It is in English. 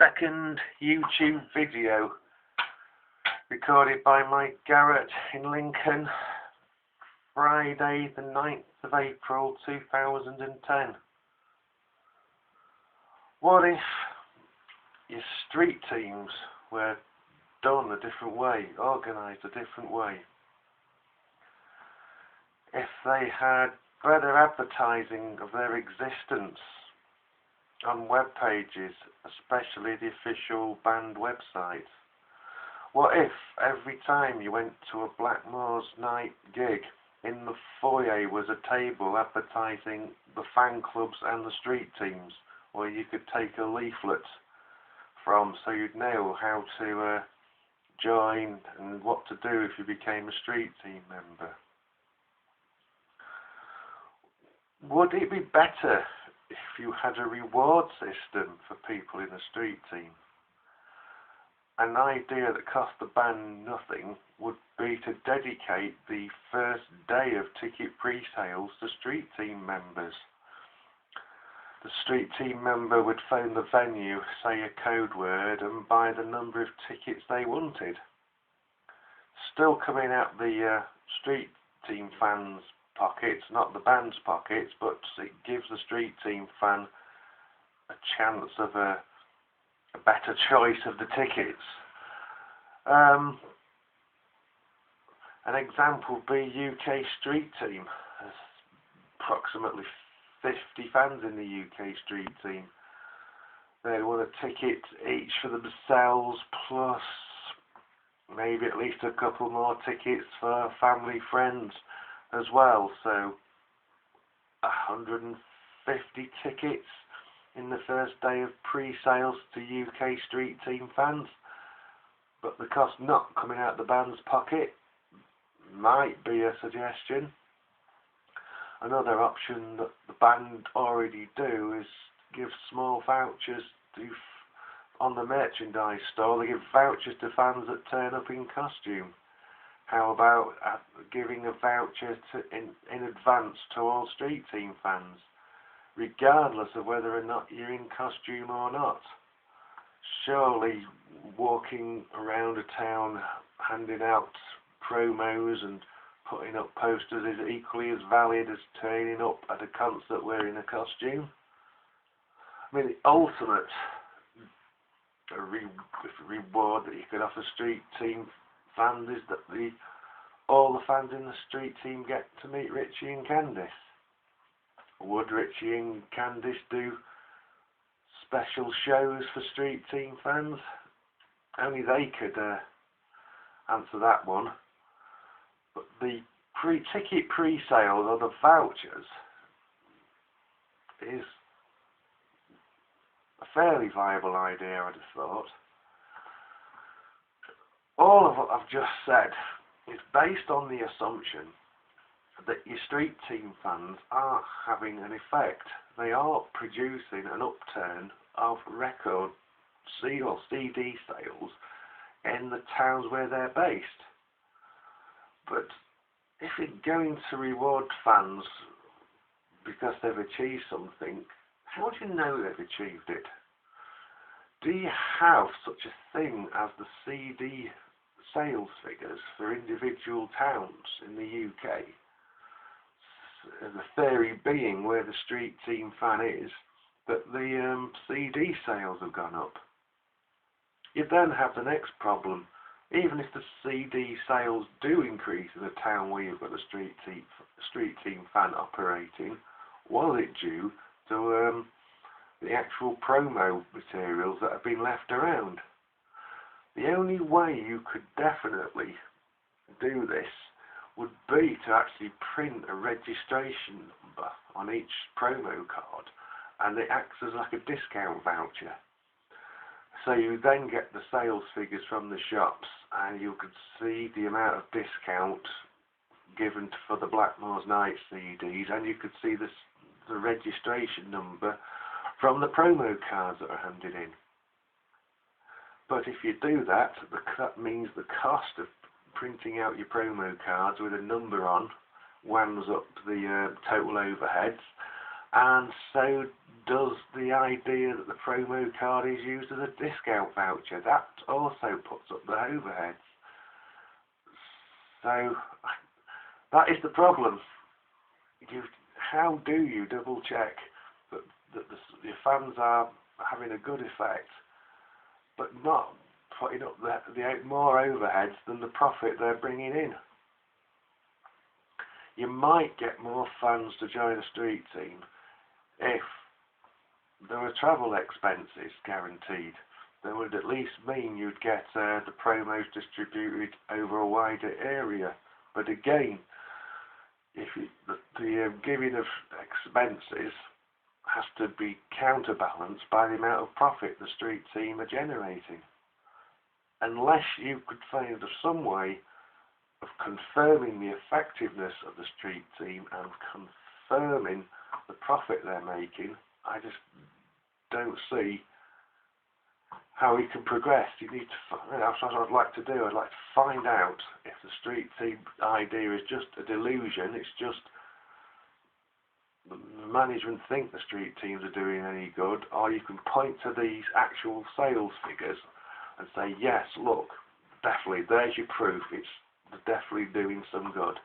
second YouTube video recorded by Mike Garrett in Lincoln, Friday the 9th of April 2010. What if your street teams were done a different way, organised a different way? If they had better advertising of their existence on web pages, especially the official band websites? What if every time you went to a Blackmore's night gig, in the foyer was a table advertising the fan clubs and the street teams, where you could take a leaflet from so you'd know how to join and what to do if you became a street team member? Would it be better if you had a reward system for people in a street team? An idea that cost the band nothing would be to dedicate the first day of ticket pre-sales to street team members. The street team member would phone the venue, say a code word, and buy the number of tickets they wanted. Still coming out the street team fans' pockets, not the band's pockets, but it gives the street team fan a chance of a better choice of the tickets. An example would be UK street team. There's approximately 50 fans in the UK street team. They want a ticket each for themselves, plus maybe at least a couple more tickets for family, friends as well. So 150 tickets in the first day of pre-sales to UK street team fans, but the cost not coming out the band's pocket might be a suggestion. Another option that the band already do is give small vouchers on the merchandise store. They give vouchers to fans that turn up in costume. How about giving a voucher in advance to all street team fans, regardless of whether or not you're in costume or not? Surely walking around a town handing out promos and putting up posters is equally as valid as turning up at a concert wearing a costume. I mean, the ultimate reward that you could offer street team fans is that all the fans in the street team get to meet Richie and Candice. Would Richie and Candice do special shows for street team fans? Only they could answer that one. But the ticket pre-sales or the vouchers is a fairly viable idea, I'd have thought. All of what I've just said is based on the assumption that your street team fans are having an effect. They are producing an upturn of record or CD sales in the towns where they're based. But if you're going to reward fans because they've achieved something, how do you know they've achieved it? Do you have such a thing as the CD sales figures for individual towns in the UK? The theory being, where the street team fan is, that the CD sales have gone up. You then have the next problem. Even if the CD sales do increase in a town where you've got a street team fan operating, was it due to the actual promo materials that have been left around? The only way you could definitely do this would be to actually print a registration number on each promo card, and it acts as like a discount voucher. So you then get the sales figures from the shops, and you could see the amount of discount given for the Blackmore's Night CDs, and you could see the registration number from the promo cards that are handed in. But if you do that, that means the cost of printing out your promo cards with a number on whams up the total overheads, and so does the idea that the promo card is used as a discount voucher. That also puts up the overheads. So that is the problem. How do you double check that your fans are having a good effect, but not putting up the more overheads than the profit they're bringing in? You might get more fans to join a street team if there were travel expenses guaranteed. That would at least mean you'd get the promos distributed over a wider area. But again, if the giving of expenses has to be counterbalanced by the amount of profit the street team are generating. Unless you could find some way of confirming the effectiveness of the street team and confirming the profit they're making, I just don't see how we can progress. You need to. That's what I'd like to do. I'd like to find out if the street team idea is just a delusion. It's just the management think the street teams are doing any good, or you can point to these actual sales figures and say, yes, look, definitely, there's your proof. It's definitely doing some good.